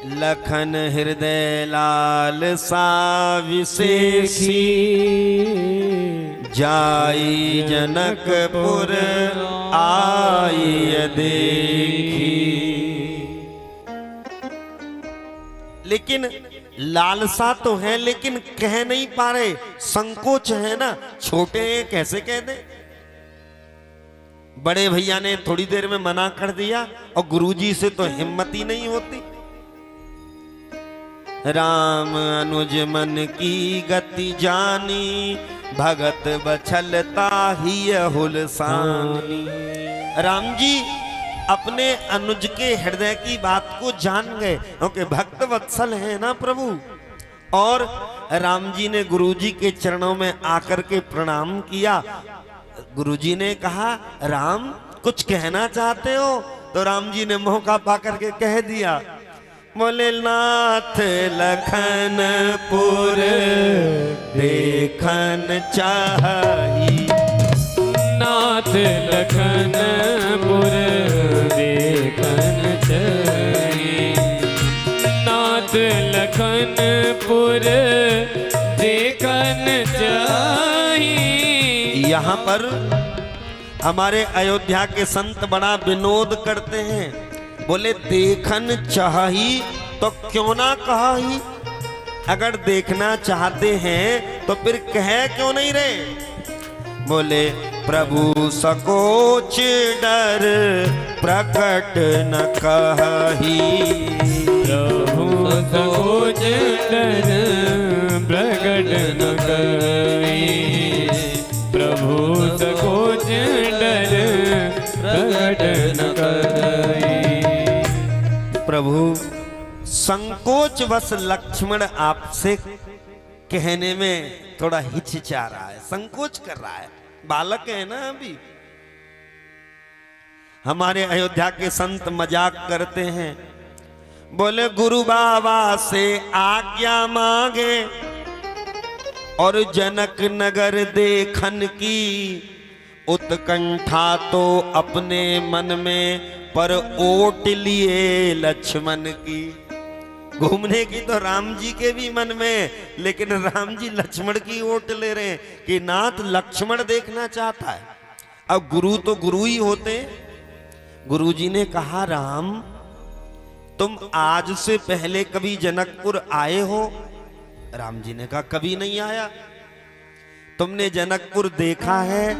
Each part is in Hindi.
लखन हृदय लाल सा विशेषी, जाई जनकपुर आई देखी। लेकिन लालसा तो है, लेकिन कह नहीं पा रहे, संकोच है ना, छोटे हैं कैसे कह दे। बड़े भैया ने थोड़ी देर में मना कर दिया और गुरुजी से तो हिम्मत ही नहीं होती। राम अनुज मन की गति जानी, भगत बछलता ही हुलसानी। राम जी अपने अनुज के हृदय की बात को जान गए, क्योंकि भक्त वत्सल है ना प्रभु। और राम जी ने गुरुजी के चरणों में आकर के प्रणाम किया। गुरुजी ने कहा, राम कुछ कहना चाहते हो? तो राम जी ने मौका पाकर के कह दिया, बोले नाथ लखनपुर देखन चाही, नाथ लखनपुर देखन चाही, नाथ लखनपुर देखन चाही। यहाँ पर हमारे अयोध्या के संत बड़ा विनोद करते हैं, बोले देखन चाही तो क्यों ना कहा ही। अगर देखना चाहते हैं तो फिर कह क्यों नहीं रहे। बोले प्रभु सकोच डर प्रकट न कही, प्रभु सकोच डर प्रकट न कही, प्रभु सकोच डर प्रकट न कही। प्रभु संकोच बस लक्ष्मण आपसे कहने में थोड़ा हिचकिचा रहा है, संकोच कर रहा है, बालक है ना अभी। हमारे अयोध्या के संत मजाक करते हैं, बोले गुरु बाबा से आज्ञा मांगे और जनक नगर देखन की, उत्कंठा तो अपने मन में पर ओट लिए लक्ष्मण की। घूमने की तो राम जी के भी मन में, लेकिन राम जी लक्ष्मण की ओट ले रहे हैं कि नाथ लक्ष्मण देखना चाहता है। अब गुरु तो गुरु ही होते। गुरु जी ने कहा, राम तुम आज से पहले कभी जनकपुर आए हो? राम जी ने कहा, कभी नहीं आया। तुमने जनकपुर देखा है?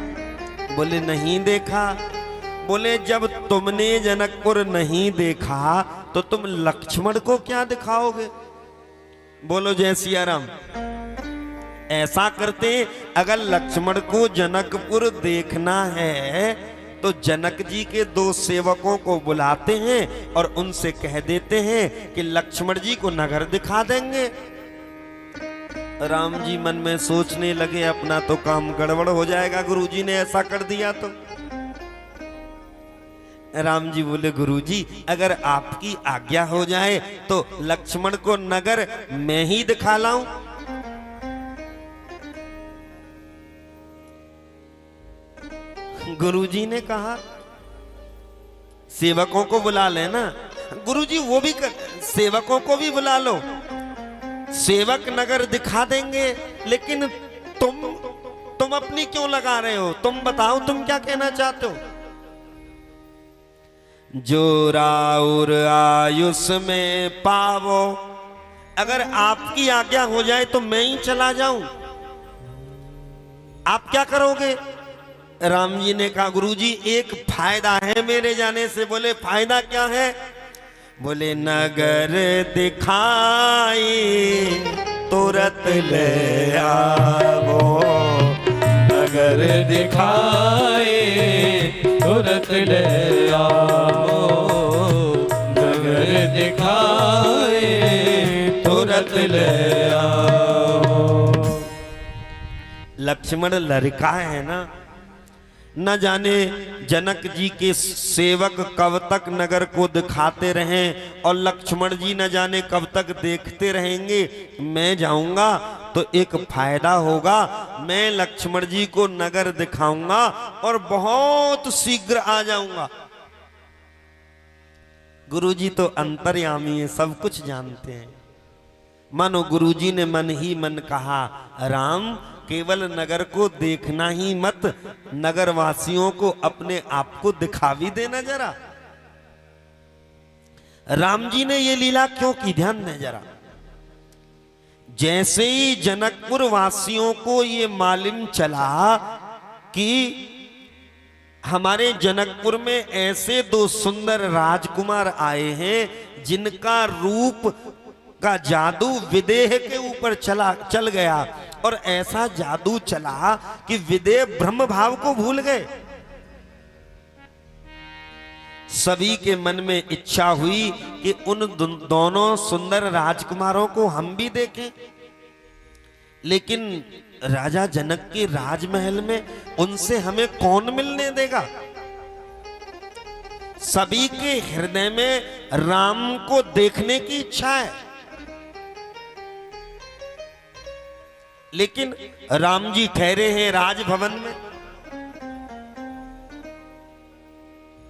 बोले नहीं देखा। बोले जब तुमने जनकपुर नहीं देखा तो तुम लक्ष्मण को क्या दिखाओगे? बोलो जय सिया राम। ऐसा करते, अगर लक्ष्मण को जनकपुर देखना है तो जनक जी के 2 सेवकों को बुलाते हैं और उनसे कह देते हैं कि लक्ष्मण जी को नगर दिखा देंगे। राम जी मन में सोचने लगे, अपना तो काम गड़बड़ हो जाएगा, गुरुजी ने ऐसा कर दिया तो। राम जी बोले, गुरुजी अगर आपकी आज्ञा हो जाए तो लक्ष्मण को नगर मैं ही दिखा लाऊं। गुरुजी ने कहा, सेवकों को बुला लेना। गुरुजी वो भी सेवकों को भी बुला लो, सेवक नगर दिखा देंगे। लेकिन तुम अपनी क्यों लगा रहे हो? तुम बताओ, तुम क्या कहना चाहते हो? जो राउर आयुष में पावो, अगर आपकी आज्ञा हो जाए तो मैं ही चला जाऊं, आप क्या करोगे? राम जी ने कहा, गुरुजी एक फायदा है मेरे जाने से। बोले फायदा क्या है? बोले नगर दिखाई तुरंत ले आवो, नगर दिखाए तुरंत ले आओ, नगर दिखाए तुरंत ले आओ। लक्ष्मण लड़का है ना, न जाने जनक जी के सेवक कब तक नगर को दिखाते रहें और लक्ष्मण जी न जाने कब तक देखते रहेंगे। मैं जाऊंगा तो एक फायदा होगा, मैं लक्ष्मण जी को नगर दिखाऊंगा और बहुत शीघ्र आ जाऊंगा। गुरुजी तो अंतर्यामी है, सब कुछ जानते हैं। मानो गुरुजी ने मन ही मन कहा, राम केवल नगर को देखना ही मत, नगर वासियों को अपने आप को दिखा भी देना जरा। राम जी ने ये लीला क्यों की, ध्यान दें जरा। जैसे ही जनकपुर वासियों को ये मालूम चला कि हमारे जनकपुर में ऐसे दो सुंदर राजकुमार आए हैं जिनका रूप का जादू विदेह के ऊपर चल गया, और ऐसा जादू चला कि विदेह ब्रह्म भाव को भूल गए। सभी के मन में इच्छा हुई कि उन दोनों सुंदर राजकुमारों को हम भी देखें, लेकिन राजा जनक के राजमहल में उनसे हमें कौन मिलने देगा। सभी के हृदय में राम को देखने की इच्छा है, लेकिन राम जी ठहरे हैं राजभवन में।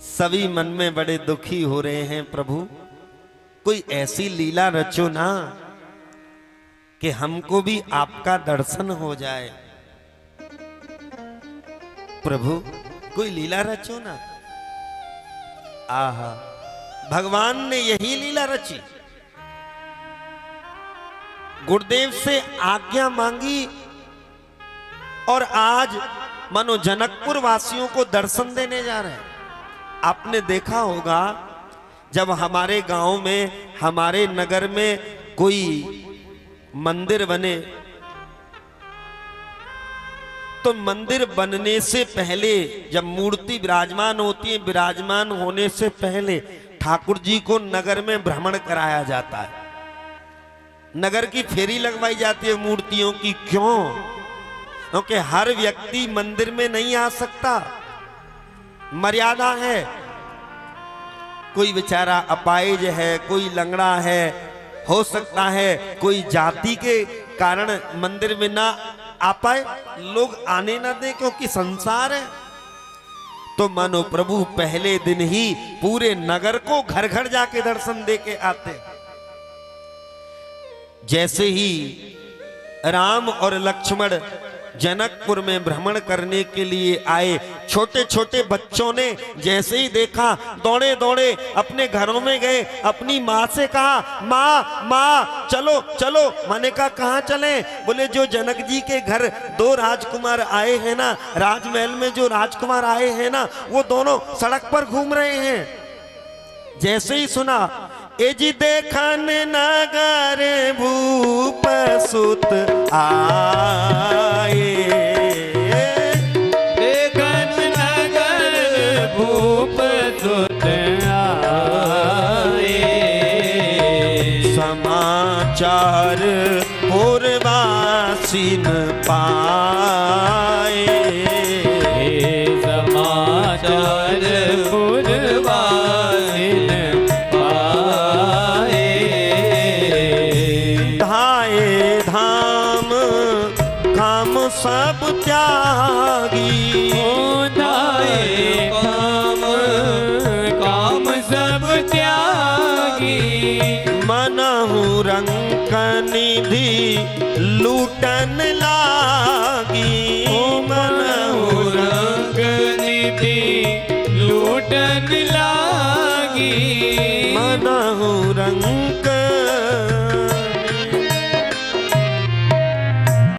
सभी मन में बड़े दुखी हो रहे हैं, प्रभु कोई ऐसी लीला रचो ना कि हमको भी आपका दर्शन हो जाए। प्रभु कोई लीला रचो ना। आहा, भगवान ने यही लीला रची। गुरुदेव से आज्ञा मांगी और आज मानो जनकपुर वासियों को दर्शन देने जा रहे हैं। आपने देखा होगा जब हमारे गांव में, हमारे नगर में कोई मंदिर बने तो मंदिर बनने से पहले जब मूर्ति विराजमान होती है, विराजमान होने से पहले ठाकुर जी को नगर में भ्रमण कराया जाता है, नगर की फेरी लगवाई जाती है मूर्तियों की। क्यों? क्योंकि हर व्यक्ति मंदिर में नहीं आ सकता, मर्यादा है। कोई बेचारा अपाहिज है, कोई लंगड़ा है, हो सकता है कोई जाति के कारण मंदिर में ना आ पाए, लोग आने ना दे क्योंकि संसार है। तो मानो प्रभु पहले दिन ही पूरे नगर को घर घर जाके दर्शन दे के आते। जैसे ही राम और लक्ष्मण जनकपुर में भ्रमण करने के लिए आए, छोटे छोटे बच्चों ने जैसे ही देखा दौड़े दौड़े अपने घरों में गए, अपनी माँ से कहा, माँ माँ चलो चलो। मैंने कहा कहाँ चले? बोले जो जनक जी के घर दो राजकुमार आए हैं ना, राजमहल में जो राजकुमार आए हैं ना, वो दोनों सड़क पर घूम रहे हैं। जैसे ही सुना, एजी देखन नगर भूप सुत आए, देखन नगर भूप सुत आए, समाचार पूर्वासीन पाए, समाचार पूर्वासीन सब त्यागी, दाए काम काम सब त्यागी, मनहु रंक निधि लूटन लागी, मनहु रंक निधि लूटन लागी, मनहु रंक